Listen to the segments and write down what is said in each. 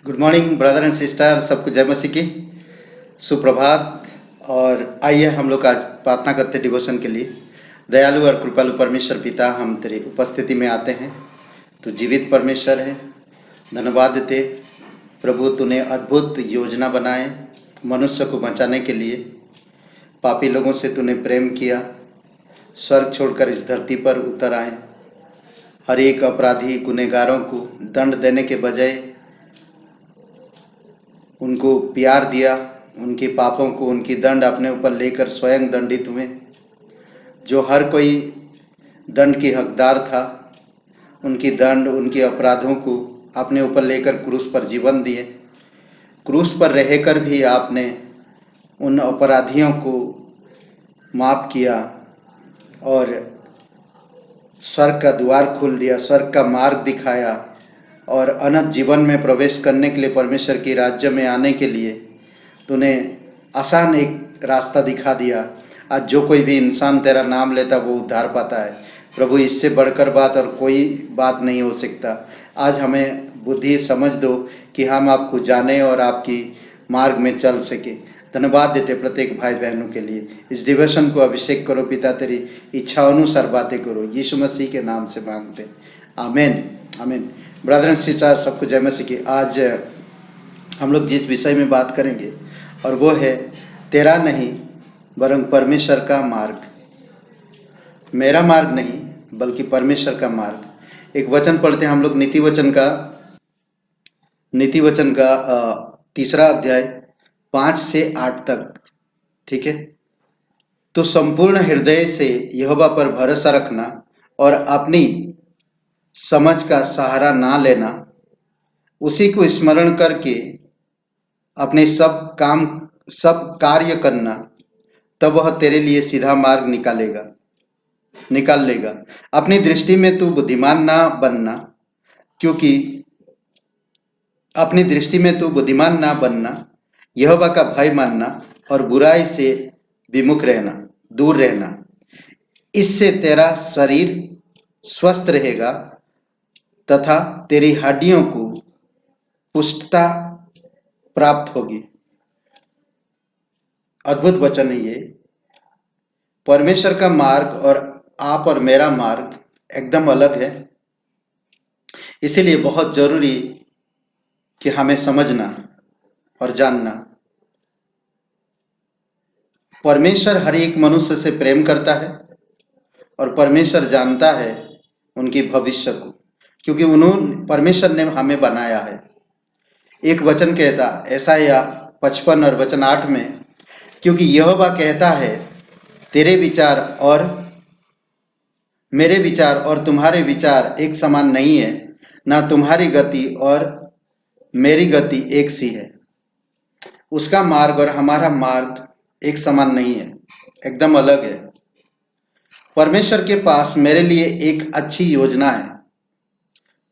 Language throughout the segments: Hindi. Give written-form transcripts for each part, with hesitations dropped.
Good morning brother and sister, सबको जय मसीह की सुप्रभात। और आइए हम लोग आज प्रार्थना करते डिवोशन के लिए। दयालु और कृपालु परमेश्वर पिता, हम तेरी उपस्थिति में आते हैं। तू जीवित परमेश्वर है। धन्यवाद देते प्रभु, तूने अद्भुत योजना बनाए मनुष्य को बचाने के लिए। पापी लोगों से तूने प्रेम किया, स्वर्ग छोड़कर इस धरती पर उतर आए। हर एक अपराधी गुनहगारों को दंड देने के बजाय उनको प्यार दिया, उनके पापों को, उनकी दंड अपने ऊपर लेकर स्वयं दंडित हुए। जो हर कोई दंड की हकदार था, उनकी दंड, उनके अपराधों को अपने ऊपर लेकर क्रूस पर जीवन दिए। क्रूस पर रहकर भी आपने उन अपराधियों को माफ किया और स्वर्ग का द्वार खोल दिया, स्वर्ग का मार्ग दिखाया और अनंत जीवन में प्रवेश करने के लिए, परमेश्वर के राज्य में आने के लिए तूने आसान एक रास्ता दिखा दिया। आज जो कोई भी इंसान तेरा नाम लेता वो उद्धार पाता है। प्रभु, इससे बढ़कर बात और कोई बात नहीं हो सकता। आज हमें बुद्धि समझ दो कि हम आपको जाने और आपकी मार्ग में चल सके। धन्यवाद देते प्रत्येक भाई बहनों के लिए। इस डिवोशन को अभिषेक करो पिता, तेरी इच्छा अनुसार बातें करो, यीशु मसीह के नाम से मांगते, आमीन आमीन। ब्रदर एंड सिस्टर, सबको जय मसीह की। आज हम लोग जिस विषय में बात करेंगे और वो है तेरा नहीं वरन परमेश्वर का मार्ग। मेरा मार्ग नहीं बल्कि परमेश्वर का मार्ग। एक वचन पढ़ते हैं हम लोग, नीति वचन का 3 अध्याय 5 से 8 तक। ठीक है, तो संपूर्ण हृदय से यहोवा पर भरोसा रखना और अपनी समझ का सहारा ना लेना, उसी को स्मरण करके अपने सब कार्य करना, तब वह तेरे लिए सीधा मार्ग निकाल लेगा। अपनी दृष्टि में तू बुद्धिमान ना बनना, क्योंकि अपनी दृष्टि में तू बुद्धिमान ना बनना, यहोवा का भय मानना और बुराई से विमुख रहना, दूर रहना। इससे तेरा शरीर स्वस्थ रहेगा तथा तेरी हड्डियों को पुष्टता प्राप्त होगी। अद्भुत वचन है ये। परमेश्वर का मार्ग और आप और मेरा मार्ग एकदम अलग है। इसीलिए बहुत जरूरी कि हमें समझना और जानना। परमेश्वर हर एक मनुष्य से प्रेम करता है और परमेश्वर जानता है उनकी भविष्य को, क्योंकि परमेश्वर ने हमें बनाया है। एक वचन कहता, यशायाह 55 और वचन 8 में, क्योंकि यहोवा कहता है, तेरे विचार और मेरे विचार और तुम्हारे विचार एक समान नहीं है, ना तुम्हारी गति और मेरी गति एक सी है। उसका मार्ग और हमारा मार्ग एक समान नहीं है, एकदम अलग है। परमेश्वर के पास मेरे लिए एक अच्छी योजना है।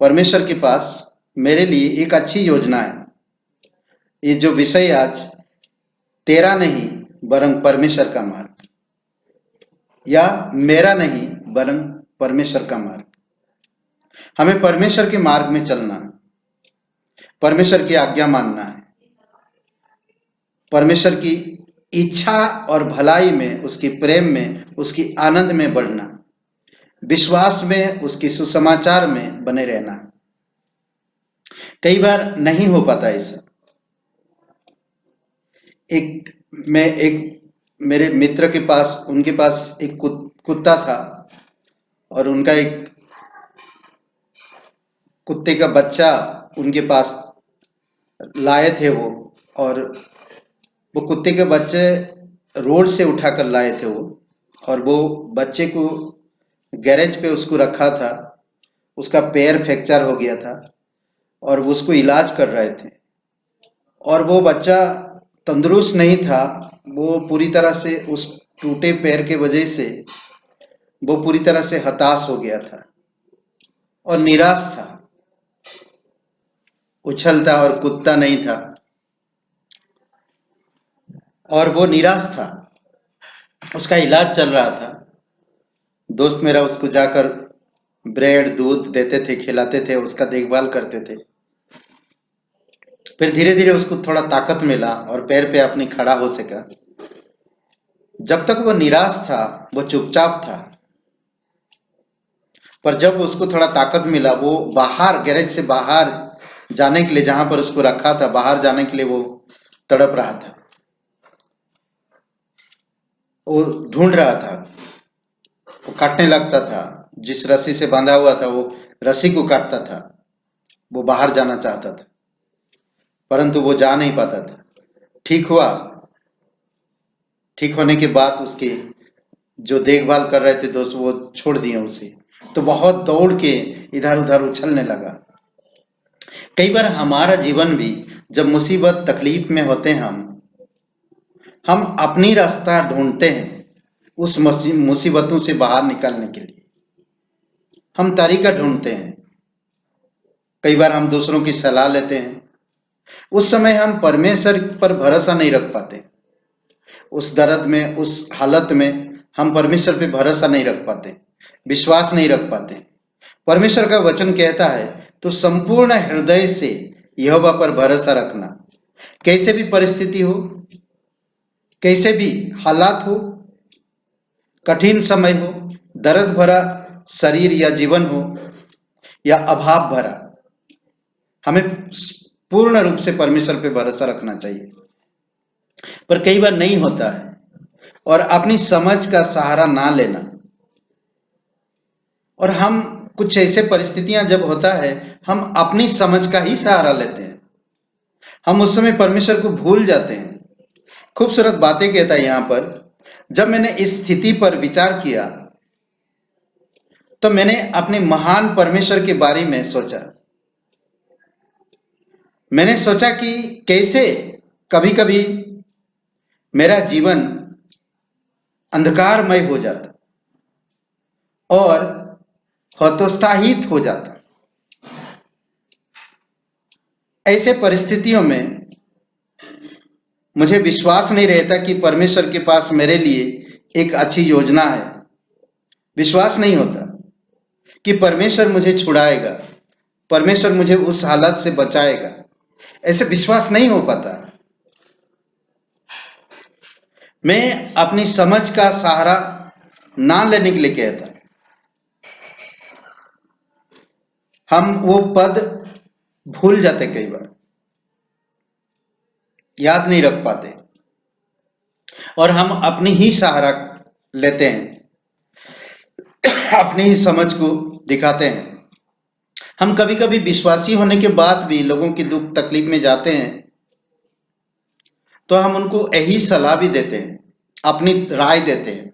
परमेश्वर के पास मेरे लिए एक अच्छी योजना है। ये जो विषय आज, तेरा नहीं वरन परमेश्वर का मार्ग, या मेरा नहीं वरन परमेश्वर का मार्ग। हमें परमेश्वर के मार्ग में चलना है, परमेश्वर की आज्ञा मानना है, परमेश्वर की इच्छा और भलाई में, उसकी प्रेम में, उसकी आनंद में बढ़ना, विश्वास में, उसकी सुसमाचार में बने रहना। कई बार नहीं हो पाता ऐसा। एक मेरे मित्र के पास, उनके पास एक कुत्ता था और उनका एक कुत्ते का बच्चा उनके पास लाए थे वो, और वो कुत्ते के बच्चे रोड से उठाकर लाए थे वो, और वो बच्चे को गैरेज पे उसको रखा था। उसका पैर फ्रैक्चर हो गया था और उसको इलाज कर रहे थे, और वो बच्चा तंदुरुस्त नहीं था। वो पूरी तरह से उस टूटे पैर के वजह से वो पूरी तरह से हताश हो गया था और निराश था। उछलता और कूदता नहीं था और वो निराश था। उसका इलाज चल रहा था। दोस्त मेरा उसको जाकर ब्रेड दूध देते थे, खिलाते थे, उसका देखभाल करते थे। फिर धीरे धीरे उसको थोड़ा ताकत मिला और पैर पे अपनी खड़ा हो सका। जब तक वो निराश था, वो चुपचाप था, पर जब उसको थोड़ा ताकत मिला, वो बाहर, गैरेज से बाहर जाने के लिए, जहां पर उसको रखा था, बाहर जाने के लिए वो तड़प रहा था। वो ढूंढ रहा था, वो काटने लगता था, जिस रस्सी से बांधा हुआ था वो रस्सी को काटता था। वो बाहर जाना चाहता था, परंतु वो जा नहीं पाता था। ठीक हुआ, ठीक होने के बाद उसके जो देखभाल कर रहे थे दोस्त, वो छोड़ दिए उसे, तो बहुत दौड़ के इधर उधर उछलने लगा। कई बार हमारा जीवन भी जब मुसीबत तकलीफ में होते हैं, हम अपनी रास्ता ढूंढते हैं उस मुसीबतों से बाहर निकलने के लिए, हम तरीका ढूंढते हैं। कई बार हम दूसरों की सलाह लेते हैं। उस समय हम परमेश्वर पर भरोसा नहीं रख पाते। उस दर्द में, उस हालत में हम परमेश्वर पे भरोसा नहीं रख पाते, विश्वास नहीं रख पाते। परमेश्वर का वचन कहता है, तो संपूर्ण हृदय से यहोवा पर भरोसा रखना। कैसे भी परिस्थिति हो, कैसे भी हालात हो, कठिन समय हो, दर्द भरा शरीर या जीवन हो, या अभाव भरा, हमें पूर्ण रूप से परमेश्वर पे भरोसा रखना चाहिए। पर कई बार नहीं होता है, और अपनी समझ का सहारा ना लेना। और हम कुछ ऐसे परिस्थितियां जब होता है, हम अपनी समझ का ही सहारा लेते हैं। हम उस समय परमेश्वर को भूल जाते हैं। खूबसूरत बातें कहता है यहां पर। जब मैंने इस स्थिति पर विचार किया, तो मैंने अपने महान परमेश्वर के बारे में सोचा। मैंने सोचा कि कैसे कभी कभी मेरा जीवन अंधकारमय हो जाता और हतोत्साहित हो जाता। ऐसे परिस्थितियों में मुझे विश्वास नहीं रहता कि परमेश्वर के पास मेरे लिए एक अच्छी योजना है। विश्वास नहीं होता कि परमेश्वर मुझे छुड़ाएगा, परमेश्वर मुझे उस हालत से बचाएगा। ऐसे विश्वास नहीं हो पाता। मैं अपनी समझ का सहारा ना लेने के लिए कहता। हम वो पद भूल जाते, कई बार याद नहीं रख पाते, और हम अपनी ही सहारा लेते हैं, अपनी ही समझ को दिखाते हैं। हम कभी कभी विश्वासी होने के बाद भी लोगों की दुख तकलीफ में जाते हैं, तो हम उनको यही सलाह भी देते हैं, अपनी राय देते हैं।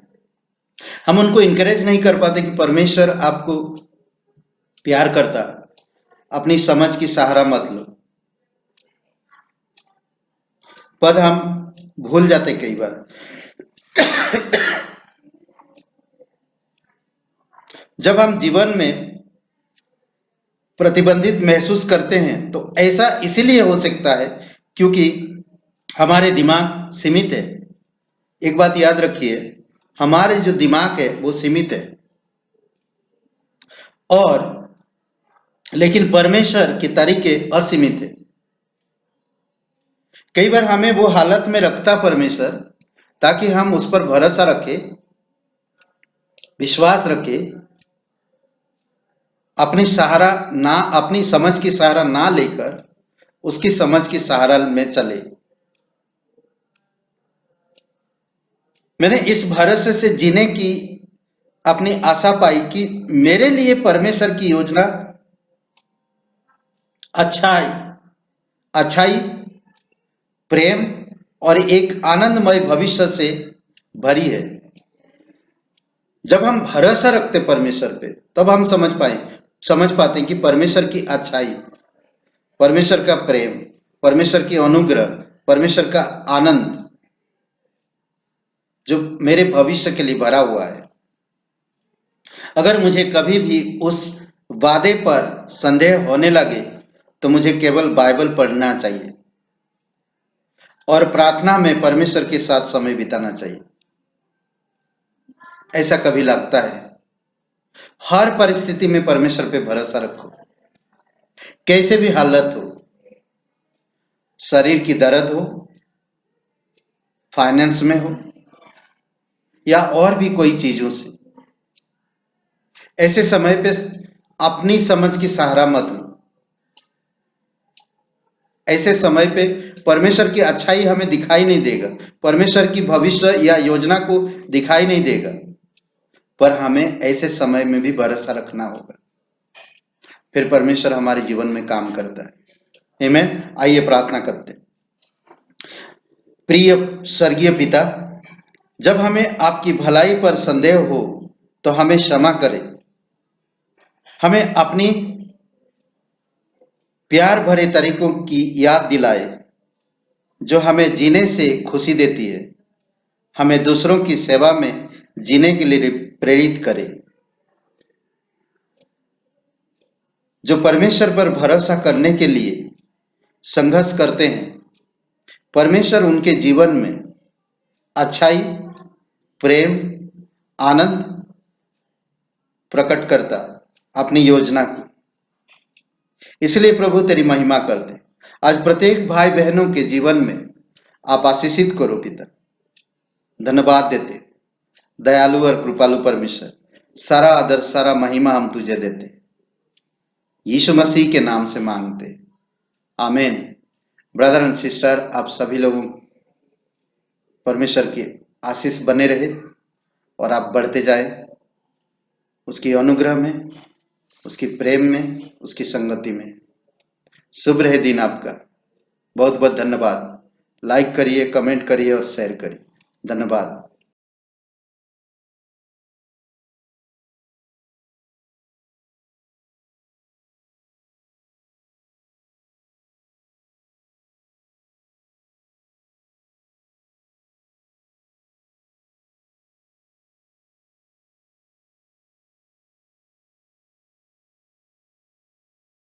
हम उनको इंकरेज नहीं कर पाते कि परमेश्वर आपको प्यार करता, अपनी समझ की सहारा मत लो। पद हम भूल जाते कई बार। जब हम जीवन में प्रतिबंधित महसूस करते हैं, तो ऐसा इसीलिए हो सकता है क्योंकि हमारे दिमाग सीमित है। एक बात याद रखिए, हमारे जो दिमाग है वो सीमित है, और लेकिन परमेश्वर के तरीके असीमित है। कई बार हमें वो हालत में रखता परमेश्वर, ताकि हम उस पर भरोसा रखें, विश्वास रखें, अपनी सहारा ना, अपनी समझ की सहारा ना लेकर उसकी समझ की सहारा में चले। मैंने इस भरोसे से जीने की अपनी आशा पाई कि मेरे लिए परमेश्वर की योजना अच्छाई अच्छाई, प्रेम और एक आनंदमय भविष्य से भरी है। जब हम भरोसा रखते परमेश्वर पे, तब हम समझ पाते कि परमेश्वर की अच्छाई, परमेश्वर का प्रेम, परमेश्वर की अनुग्रह, परमेश्वर का आनंद जो मेरे भविष्य के लिए भरा हुआ है। अगर मुझे कभी भी उस वादे पर संदेह होने लगे, तो मुझे केवल बाइबल पढ़ना चाहिए और प्रार्थना में परमेश्वर के साथ समय बिताना चाहिए। ऐसा कभी लगता है। हर परिस्थिति में परमेश्वर पे भरोसा रखो, कैसे भी हालत हो। शरीर की दर्द हो, फाइनेंस में हो, या और भी कोई चीजों से, ऐसे समय पे अपनी समझ की सहारा मत लो। ऐसे समय पे परमेश्वर की अच्छाई हमें दिखाई नहीं देगा, परमेश्वर की भविष्य या योजना को दिखाई नहीं देगा, पर हमें ऐसे समय में भी भरोसा रखना होगा, फिर परमेश्वर हमारे जीवन में काम करता है। आमीन। आइए प्रार्थना करते हैं। प्रिय स्वर्गीय पिता, जब हमें आपकी भलाई पर संदेह हो तो हमें क्षमा करें, हमें अपनी प्यार भरे तरीकों की याद दिलाए जो हमें जीने से खुशी देती है, हमें दूसरों की सेवा में जीने के लिए प्रेरित करे। जो परमेश्वर पर भरोसा करने के लिए संघर्ष करते हैं, परमेश्वर उनके जीवन में अच्छाई, प्रेम, आनंद प्रकट करता अपनी योजना को। इसलिए प्रभु तेरी महिमा करते, आज प्रत्येक भाई बहनों के जीवन में आप आशीषित करो पिता। धन्यवाद देते, दयालु और कृपालु परमेश्वर, सारा आदर सारा महिमा हम तुझे देते, यीशु मसीह के नाम से मांगते, आमीन। ब्रदर एंड सिस्टर, आप सभी लोगों परमेश्वर की आशीष बने रहे और आप बढ़ते जाए उसकी अनुग्रह में, उसकी प्रेम में, उसकी संगति में। शुभ रहे दिन आपका। बहुत बहुत धन्यवाद। लाइक करिए, कमेंट करिए और शेयर करिए। धन्यवाद।